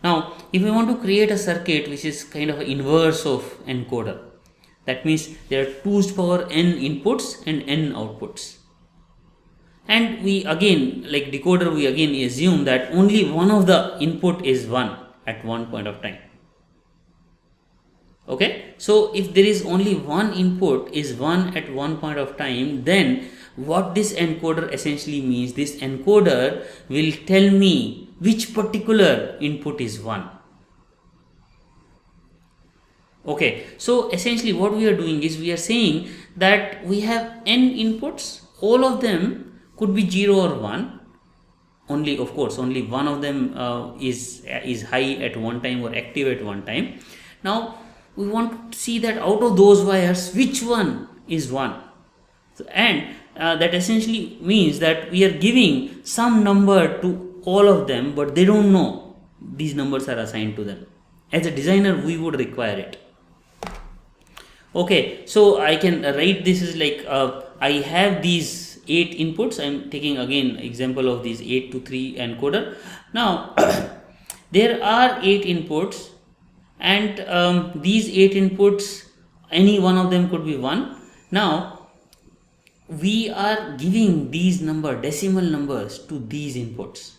Now, if we want to create a circuit which is kind of inverse of encoder, that means there are 2 to the power n inputs and n outputs. And we again, like decoder, we again assume that only one of the input is 1 at one point of time. Okay, so if there is only one input is 1 at one point of time, then what this encoder essentially means, this encoder will tell me which particular input is 1. Okay, so essentially what we are doing is we are saying that we have n inputs, all of them could be 0 or 1. Only, of course, only one of them is high at one time or active at one time. Now we want to see that out of those wires which one is 1. So, and that essentially means that we are giving some number to all of them, but they don't know these numbers are assigned to them. As a designer, we would require it. Okay, so I can write this is like I have these 8 inputs. I am taking again example of these 8 to 3 encoder. Now there are 8 inputs, and these 8 inputs, any one of them could be 1. Now we are giving these decimal numbers to these inputs,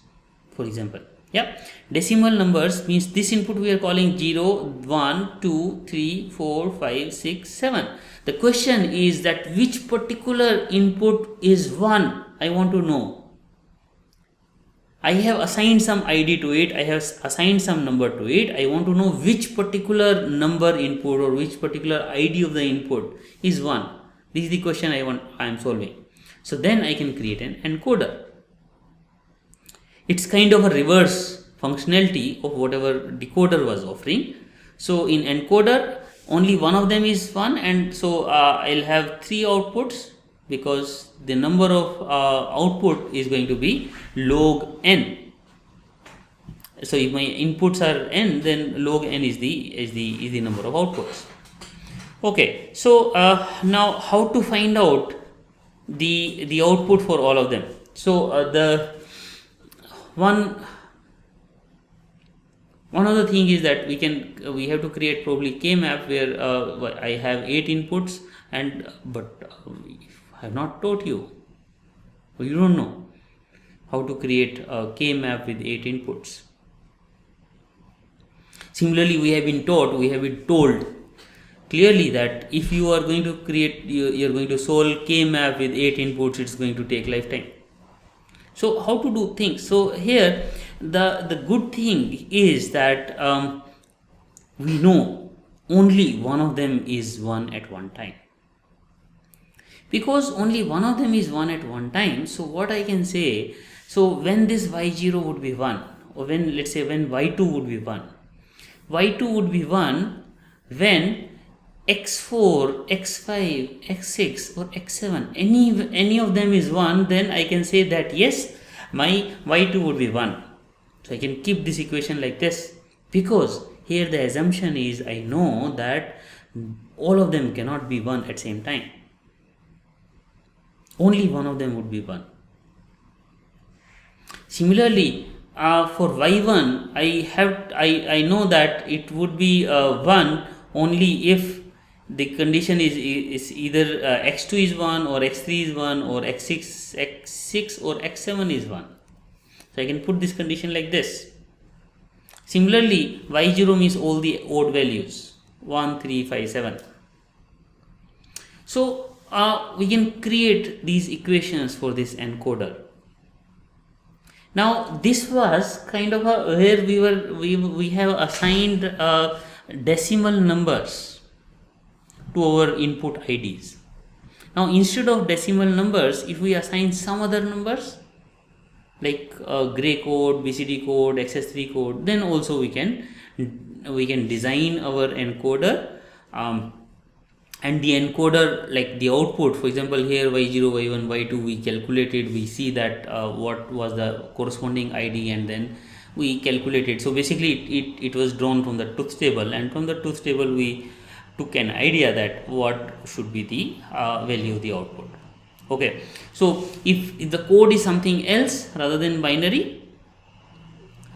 for example. Yeah, decimal numbers means this input we are calling 0, 1, 2, 3, 4, 5, 6, 7. The question is that which particular input is 1, I want to know. I have assigned some ID to it, I have assigned some number to it, I want to know which particular number input or which particular ID of the input is 1. This is the question I am solving. So then I can create an encoder. It's kind of a reverse functionality of whatever decoder was offering. So in encoder, only one of them is 1, and so I'll have 3 outputs, because the number of output is going to be log n. So if my inputs are n, then log n is the number of outputs. Okay, so now how to find out the output for all of them? So the one of the thing is that we have to create probably k-map where I have 8 inputs, but I have not taught you. You don't know how to create a k-map with 8 inputs. Similarly, we have been told clearly that if you are going to create, you are going to solve k-map with 8 inputs, it's going to take lifetime. So how to do things? So here the good thing is that we know only one of them is 1 at one time. Because only one of them is 1 at one time, so what I can say, so when this y0 would be 1, or when, let's say, when y2 would be 1, y2 would be 1 when x4, x5, x6 or x7, any of them is 1, then I can say that yes, my y2 would be 1. So I can keep this equation like this, because here the assumption is I know that all of them cannot be 1 at same time. Only one of them would be 1. Similarly, for y1, I know that it would be 1 only if the condition is either x2 is 1 or x3 is 1 or x6 or x7 is 1. So I can put this condition like this. Similarly, y0 means all the odd values 1, 3, 5, 7. So we can create these equations for this encoder. Now this was kind of where we have assigned decimal numbers to our input IDs. Now instead of decimal numbers, if we assign some other numbers like gray code, BCD code, XS3 code, then also we can design our encoder, and the encoder, like the output, for example here y0, y1, y2 we calculated, we see that what was the corresponding ID, and then we calculated. So basically it was drawn from the truth table, and from the truth table we took an idea that what should be the value of the output. Okay, so if the code is something else rather than binary,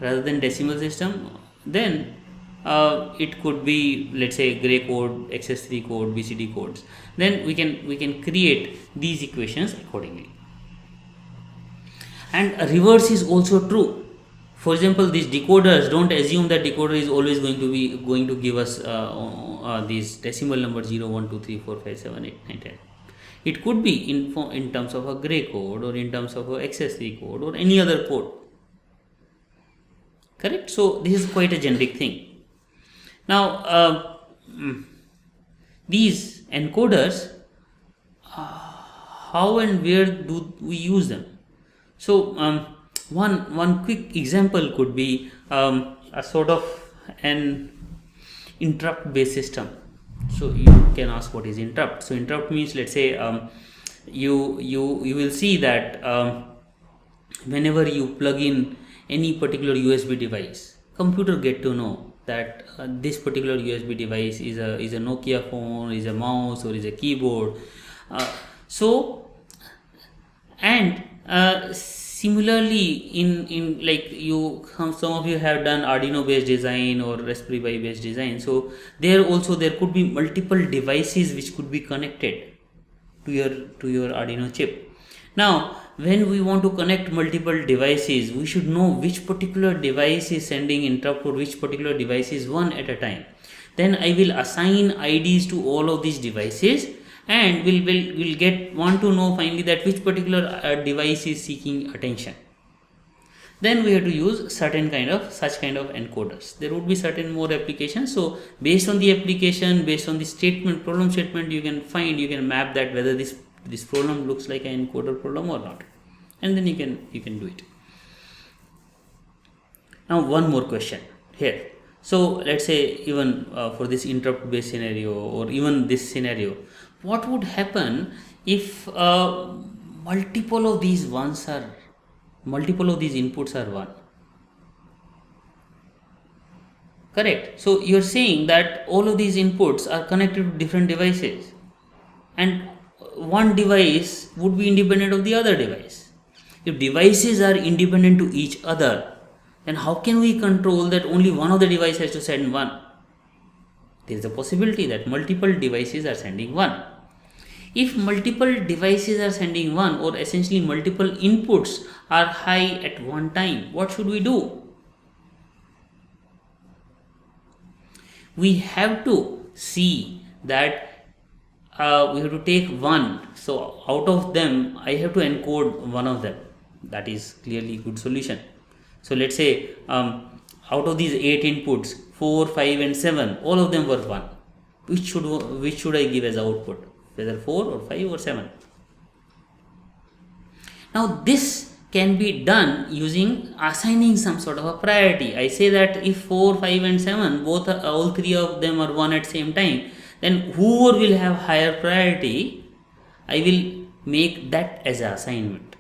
rather than decimal system, then it could be, let's say, gray code, XS3 code, BCD codes. Then we can create these equations accordingly. And reverse is also true. For example, these decoders, don't assume that decoder is always going to give us these decimal numbers 0, 1, 2, 3, 4, 5, 7, 8, 9, 10. It could be in terms of a gray code, or in terms of a XS3 code, or any other code. Correct? So this is quite a generic thing. Now these encoders, how and where do we use them? So one quick example could be a sort of an interrupt based system. So you can ask, what is interrupt? So interrupt means, let's say, you will see that whenever you plug in any particular USB device, computer get to know that this particular USB device is a Nokia phone, is a mouse, or is a keyboard. Similarly, in like some of you have done Arduino based design or Raspberry Pi based design. So there could be multiple devices which could be connected to your Arduino chip. Now, when we want to connect multiple devices, we should know which particular device is sending interrupt, or which particular device is one at a time. Then I will assign IDs to all of these devices, and we'll want to know finally that which particular device is seeking attention. Then we have to use such kind of encoders. There would be certain more applications. So based on the application, based on the problem statement, you can map that whether this problem looks like an encoder problem or not, and then you can do it. Now one more question here. So let's say, even for this interrupt based scenario, or even this scenario, what would happen if multiple of these inputs are 1? Correct. So you're saying that all of these inputs are connected to different devices, and one device would be independent of the other device. If devices are independent to each other, then how can we control that only one of the devices has to send 1? There is a possibility that multiple devices are sending 1. If multiple devices are sending 1, or essentially multiple inputs are high at one time, what should we do? We have to see that we have to take 1. So out of them, I have to encode one of them. That is clearly a good solution. So let's say out of these 8 inputs, 4, 5 and 7, all of them were 1. Which should I give as output? Whether 4 or 5 or 7. Now this can be done using assigning some sort of a priority. I say that if 4, 5 and 7, all 3 of them are 1 at same time, then whoever will have higher priority, I will make that as an assignment.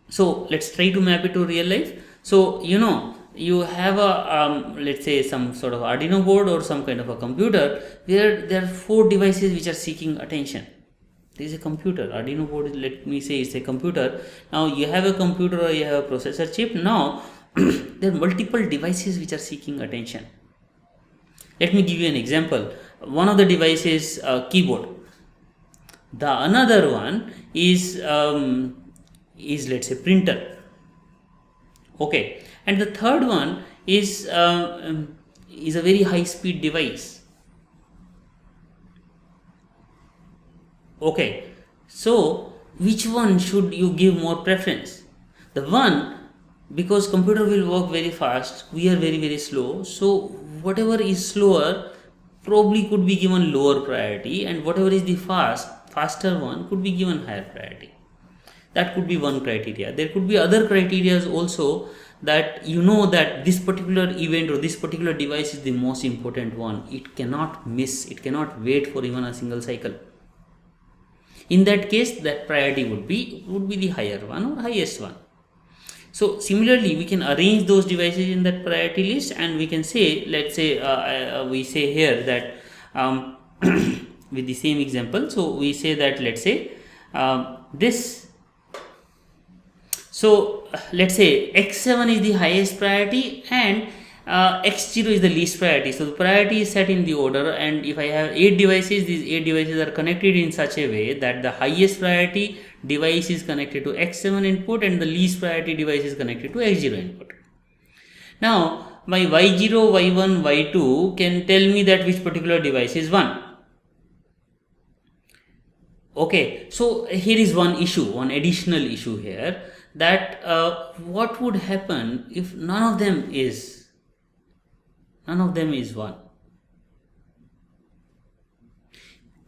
So let's try to map it to real life. So you have a let's say some sort of Arduino board or some kind of a computer where there are 4 devices which are seeking attention. There is a computer, Arduino board, let me say it's a computer. Now you have a computer, or you have a processor chip. Now there are multiple devices which are seeking attention. Let me give you an example. One of the devices is keyboard. The another one is let's say printer. Okay, and the third one is a very high speed device. Okay, so which one should you give more preference? The one, because computer will work very fast, we are very, very slow. So whatever is slower probably could be given lower priority, and whatever is the faster one could be given higher priority. That could be one criteria. There could be other criteria also, that that this particular event or this particular device is the most important one. It cannot miss, it cannot wait for even a single cycle. In that case, that priority would be the higher one or highest one. So similarly, we can arrange those devices in that priority list, and we can say, let's say we say here that with the same example, so we say that, let's say this. So let's say x7 is the highest priority and x0 is the least priority. So the priority is set in the order, and if I have 8 devices, these 8 devices are connected in such a way that the highest priority device is connected to x7 input and the least priority device is connected to x0 input. Now my y0, y1, y2 can tell me that which particular device is 1. Okay, so here is one additional issue here, that what would happen if none of them is 1?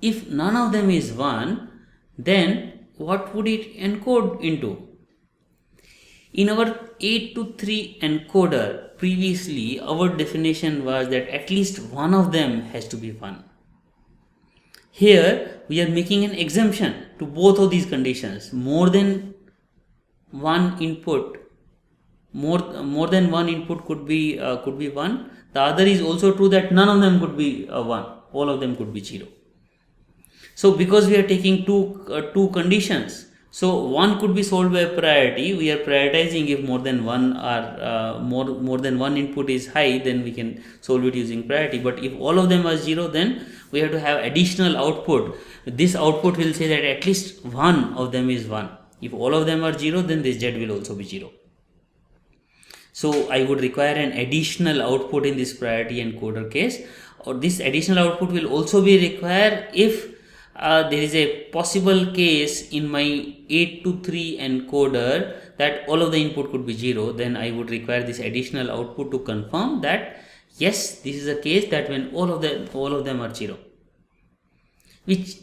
If none of them is 1, then what would it encode into? In our 8 to 3 encoder, previously our definition was that at least one of them has to be 1. Here we are making an exemption to both of these conditions. More than one input could be 1. The other is also true that none of them could be 1. All of them could be 0. So because we are taking two conditions, so one could be solved by priority. We are prioritizing if more than one input is high, then we can solve it using priority. But if all of them are 0, then we have to have additional output. This output will say that at least one of them is 1. If all of them are 0, then this Z will also be 0. So I would require an additional output in this priority encoder case, or this additional output will also be required if there is a possible case in my 8 to 3 encoder that all of the input could be 0. Then I would require this additional output to confirm that yes, this is a case that when all of them are 0, which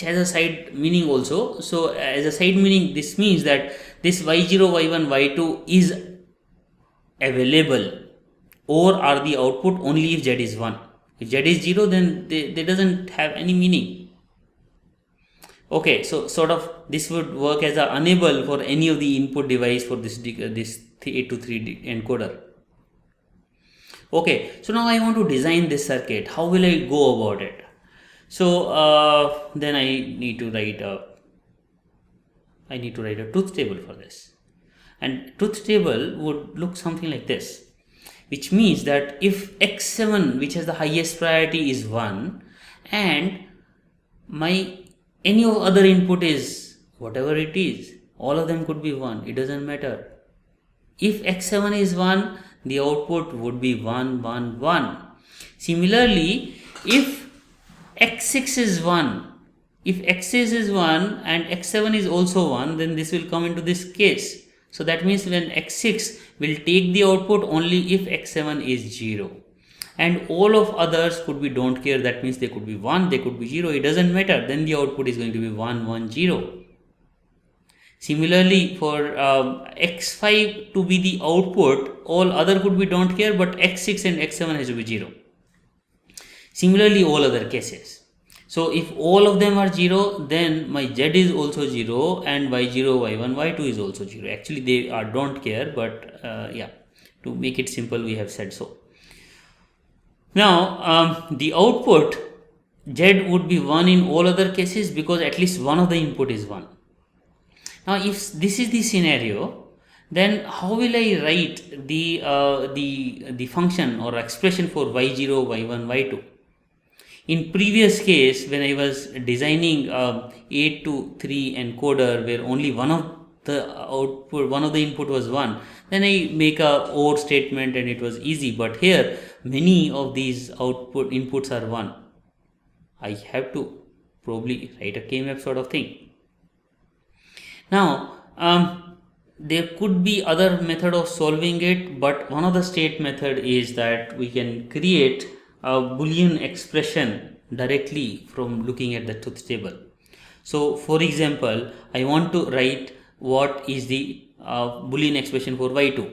has a side meaning also. So as a side meaning, this means that this y0, y1, y2 is available or are the output only if Z is 1. If Z is 0, then they doesn't have any meaning. Okay, so sort of this would work as a unable for any of the input device for this 8 to 3 encoder. Okay, so now I want to design this circuit. How will I go about it? So then I need to write a truth table for this, and truth table would look something like this, which means that if x7, which has the highest priority, is 1 and my any other input is whatever it is, all of them could be 1, it doesn't matter. If x7 is 1, the output would be 1, 1, 1. Similarly, if x6 is 1, if x6 is 1 and x7 is also 1, then this will come into this case. So that means when x6 will take the output only if x7 is 0. And all of others could be don't care, that means they could be 1, they could be 0, it doesn't matter, then the output is going to be 1, 1, 0. Similarly, for x5 to be the output, all other could be don't care, but x6 and x7 has to be 0. Similarly, all other cases. So if all of them are 0, then my Z is also 0 and y0, y1, y2 is also 0. Actually they are don't care, but yeah, to make it simple we have said so. Now the output Z would be 1 in all other cases because at least one of the input is 1. Now if this is the scenario, then how will I write the function or expression for y0, y1, y2? In previous case, when I was designing 8 to 3 encoder where only one of the input was 1, then I make a OR statement and it was easy. But here many of these inputs are 1. I have to probably write a K-map sort of thing. Now there could be other method of solving it, but one of the state method is that we can create a Boolean expression directly from looking at the truth table. So for example, I want to write what is the Boolean expression for y2.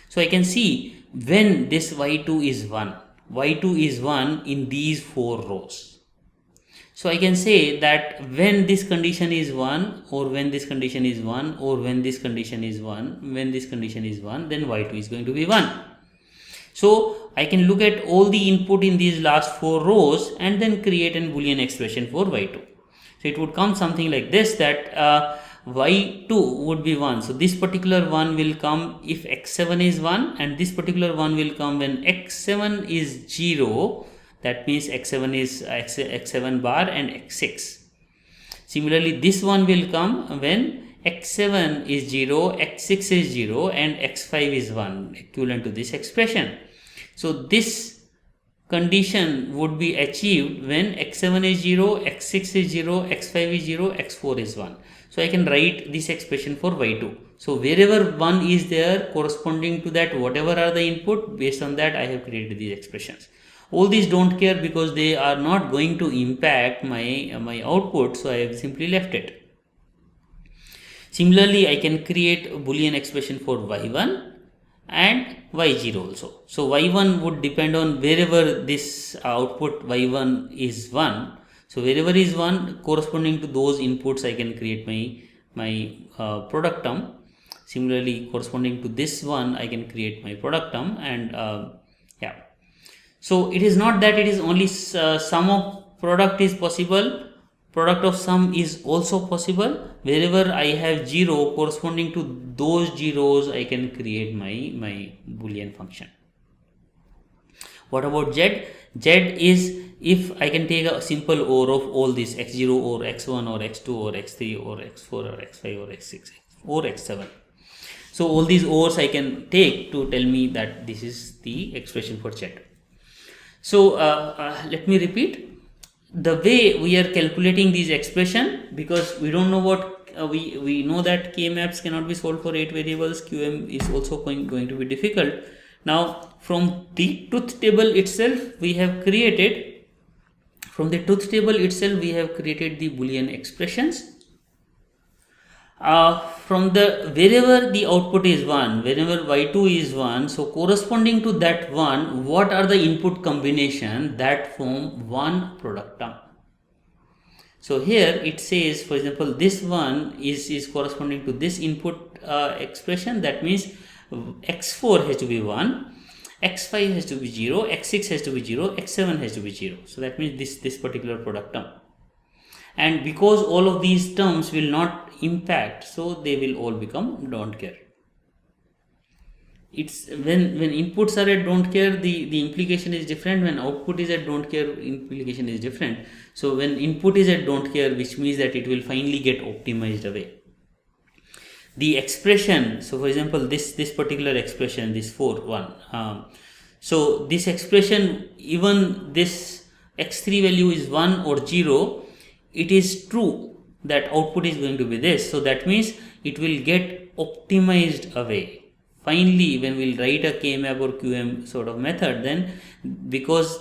So I can see when this y2 is 1, y2 is 1 in these 4 rows. So I can say that when this condition is 1, or when this condition is 1, or when this condition is 1, when this condition is 1, then y2 is going to be 1. So I can look at all the input in these last 4 rows and then create a Boolean expression for y2. So it would come something like this, that y2 would be 1. So this particular one will come if x7 is 1, and this particular one will come when x7 is 0. That means x7 is x7 bar and x6. Similarly, this one will come when x7 is 0, x6 is 0 and x5 is 1, equivalent to this expression. So this condition would be achieved when x7 is 0, x6 is 0, x5 is 0, x4 is 1. So I can write this expression for y2. So wherever 1 is there, corresponding to that, whatever are the input, based on that I have created these expressions. All these don't care because they are not going to impact my output, so I have simply left it. Similarly, I can create a Boolean expression for y1 and y0 also. So y1 would depend on wherever this output y1 is 1. So wherever is 1, corresponding to those inputs I can create my product term. Similarly, corresponding to this one I can create my product term, and yeah. So it is not that it is only sum of product is possible, product of sum is also possible. Wherever I have 0, corresponding to those zeros I can create my Boolean function. What about Z? Z is if I can take a simple OR of all these x0 or x1 or x2 or x3 or x4 or x5 or x6 or x7. So all these ORs I can take to tell me that this is the expression for Z. So let me repeat. The way we are calculating these expression, because we don't know what we know that K maps cannot be solved for 8 variables, QM is also going to be difficult. Now from the truth table itself we have created the Boolean expressions. From the wherever the output is 1, wherever y2 is 1, so corresponding to that 1, what are the input combination that form one product term? So here it says, for example, this one is corresponding to this input expression. That means x4 has to be 1, x5 has to be 0, x6 has to be 0, x7 has to be 0. So that means this particular product term. And because all of these terms will not impact, so they will all become don't care. It's when inputs are at don't care, the implication is different. When output is at don't care, implication is different. So when input is at don't care, which means that it will finally get optimized away. The expression, so for example, this particular expression, this 4 1, so this expression, even this x3 value is 1 or 0, it is true that output is going to be this. So that means it will get optimized away. Finally, when we'll write a K-map or QM sort of method, then because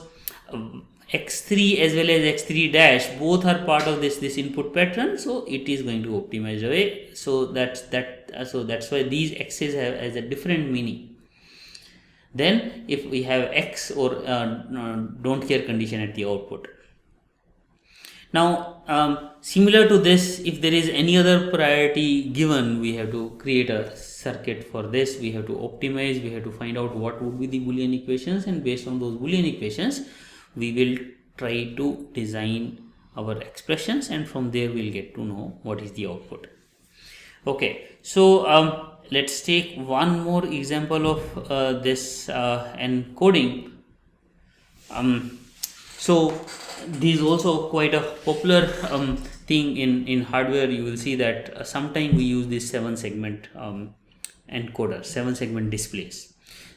x3 as well as x3 dash both are part of this input pattern, so it is going to optimize away. So that's why these x's have as a different meaning. Then if we have x or don't care condition at the output. Now similar to this, if there is any other priority given, we have to create a circuit for this. We have to optimize, we have to find out what would be the Boolean equations, and based on those Boolean equations we will try to design our expressions, and from there we'll get to know what is the output. Okay, so let's take one more example of this encoding. So this is also quite a popular thing in hardware. You will see that sometime we use this 7-segment encoder, 7-segment displays.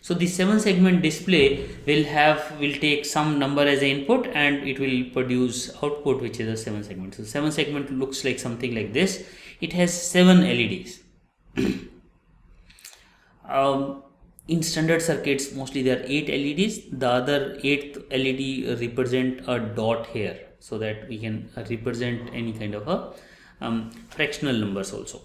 So the 7-segment display will take some number as an input, and it will produce output which is a 7-segment. So 7-segment looks like something like this. It has 7 LEDs. In standard circuits, mostly there are 8 LEDs. The other 8th LED represent a dot here, so that we can represent any kind of a fractional numbers also.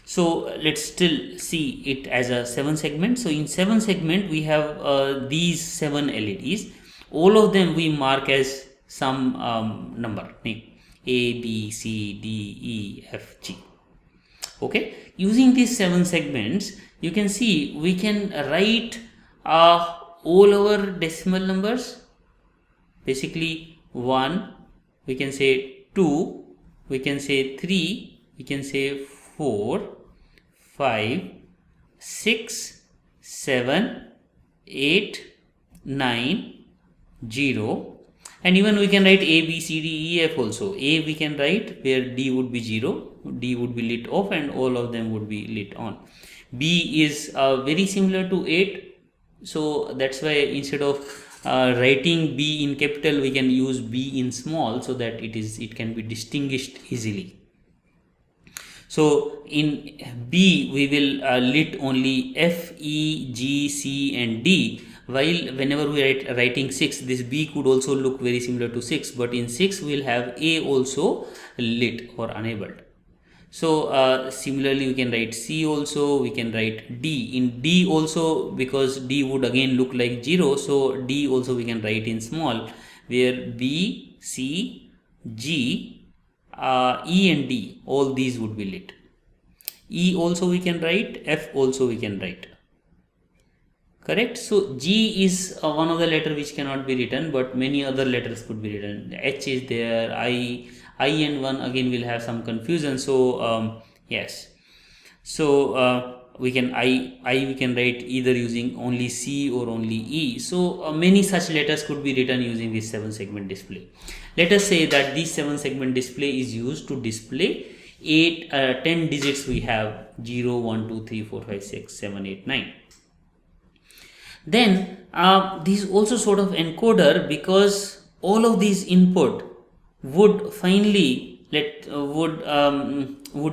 So let's still see it as a 7-segment. So in 7-segment we have these 7 LEDs. All of them we mark as some number, name A, B, C, D, E, F, G. Okay, using these 7 segments, you can see we can write all our decimal numbers. Basically 1, we can say 2, we can say 3, we can say 4, 5, 6, 7, 8, 9, 0, and even we can write A, B, C, D, E, F also. A we can write where D would be 0, D would be lit off, and all of them would be lit on. B is very similar to 8, so that's why instead of writing B in capital, we can use B in small, so that it can be distinguished easily. So in B we will lit only F, E, G, C and D, while whenever we writing 6, this B could also look very similar to 6, but in 6 we will have A also lit or enabled. So similarly we can write C also, we can write D. In D also, because D would again look like 0, so D also we can write in small, where B, C, G, E and D, all these would be lit. E also we can write, F also we can write. Correct? So G is one of the letter which cannot be written, but many other letters could be written. H is there, I and 1 again will have some confusion. So yes. So we can we can write either using only C or only E. So many such letters could be written using this 7-segment display. Let us say that this 7-segment display is used to display 10 digits we have, 0, 1, 2, 3, 4, 5, 6, 7, 8, 9. Then this is also sort of encoder, because all of these input would finally would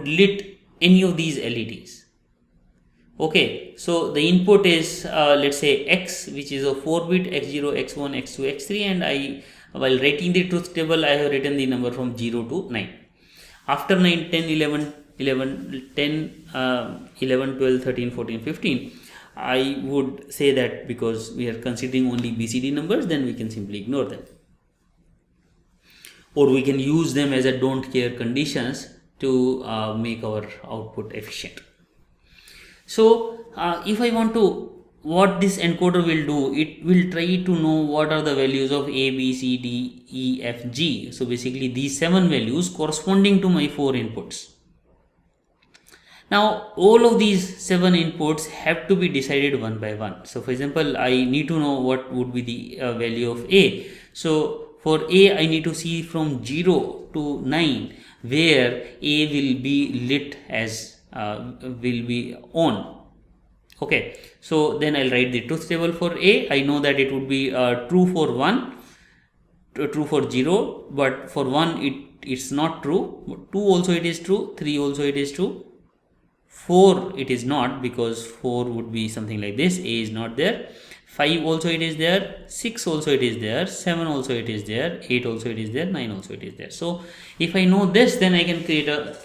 lit any of these LEDs. Okay, so the input is let's say X, which is a 4-bit, X0, X1, X2, X3, and while writing the truth table I have written the number from 0 to 9. After 9, 10, 11, 10, 11, 12, 13, 14, 15, I would say that because we are considering only BCD numbers, then we can simply ignore them. Or we can use them as a don't care conditions to make our output efficient. So if I want to, what this encoder will do, it will try to know what are the values of A, B, C, D, E, F, G. So basically these 7 values corresponding to my 4 inputs. Now all of these 7 inputs have to be decided one by one. So for example, I need to know what would be the value of A. So for A I need to see from 0 to 9 where A will be lit as will be on. Okay, so then I'll write the truth table for A. I know that it would be true for 1, true for 0, but for 1 it's not true. 2 also it is true, 3 also it is true, 4 it is not, because 4 would be something like this, A is not there. 5 also it is there, 6 also it is there, 7 also it is there, 8 also it is there, 9 also it is there. So if I know this, then I can create a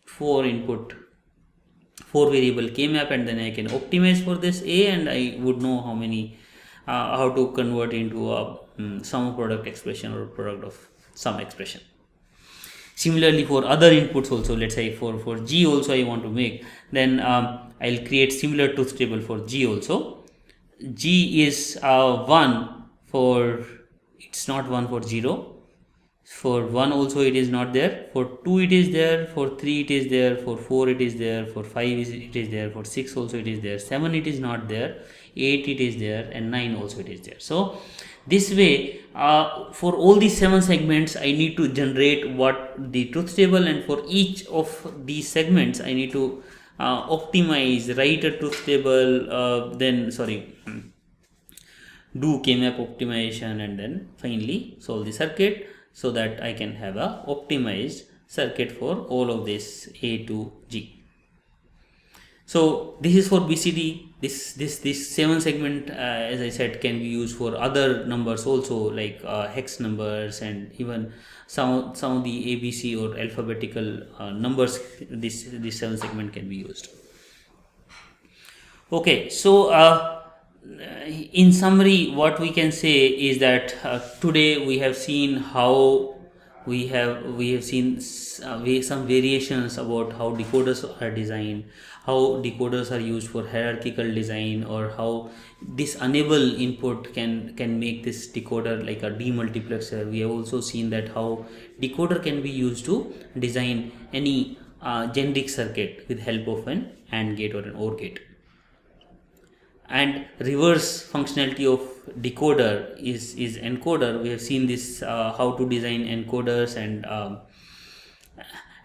4 variable K-map, and then I can optimize for this A, and I would know how many how to convert into a sum product expression or product of sum expression. Similarly for other inputs also, let's say for G also I want to make, then I'll create similar truth table for G also. G is 1 for, it's not 1 for 0. For 1 also it is not there, for 2 it is there, for 3 it is there, for 4 it is there, for 5 it is there, for 6 also it is there, 7 it is not there, 8 it is there, and 9 also it is there. So this way for all these 7 segments I need to generate what the truth table, and for each of these segments I need to optimize, write a truth table, do K-map optimization, and then finally solve the circuit, so that I can have a optimized circuit for all of this A to G. So this is for BCD. This 7 segment, as I said, can be used for other numbers also, like hex numbers, and even some of the ABC or alphabetical numbers. This 7 segment can be used. Okay, so in summary, what we can say is that today we have seen how we have seen some variations about how decoders are designed, how decoders are used for hierarchical design, or how this enable input can make this decoder like a demultiplexer. We have also seen that how decoder can be used to design any generic circuit with help of an AND gate or an OR gate. And reverse functionality of decoder is encoder. We have seen this how to design encoders,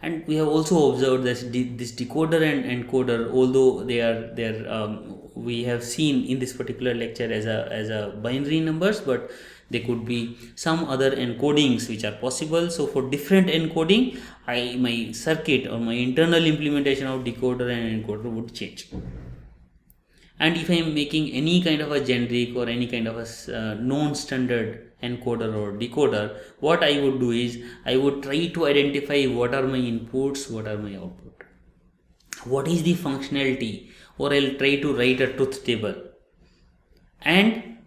and we have also observed that this decoder and encoder, although they are we have seen in this particular lecture as a binary numbers, but there could be some other encodings which are possible. So for different encoding, my circuit or my internal implementation of decoder and encoder would change. And if I am making any kind of a generic or any kind of a non-standard encoder or decoder, what I would do is I would try to identify what are my inputs, what are my output, what is the functionality, or I'll try to write a truth table. And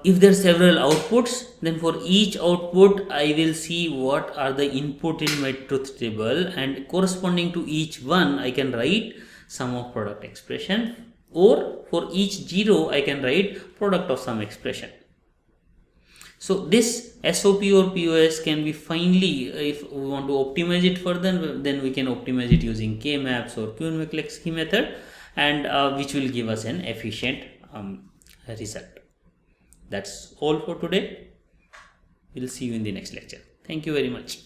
if there are several outputs, then for each output I will see what are the input in my truth table, and corresponding to each one I can write sum of product expression, or for each 0 I can write product of some expression. So this SOP or POS can be finely, if we want to optimize it further, then we can optimize it using K-maps or Kuhn-McCleskey method, and which will give us an efficient result. That's all for today. We'll see you in the next lecture. Thank you very much.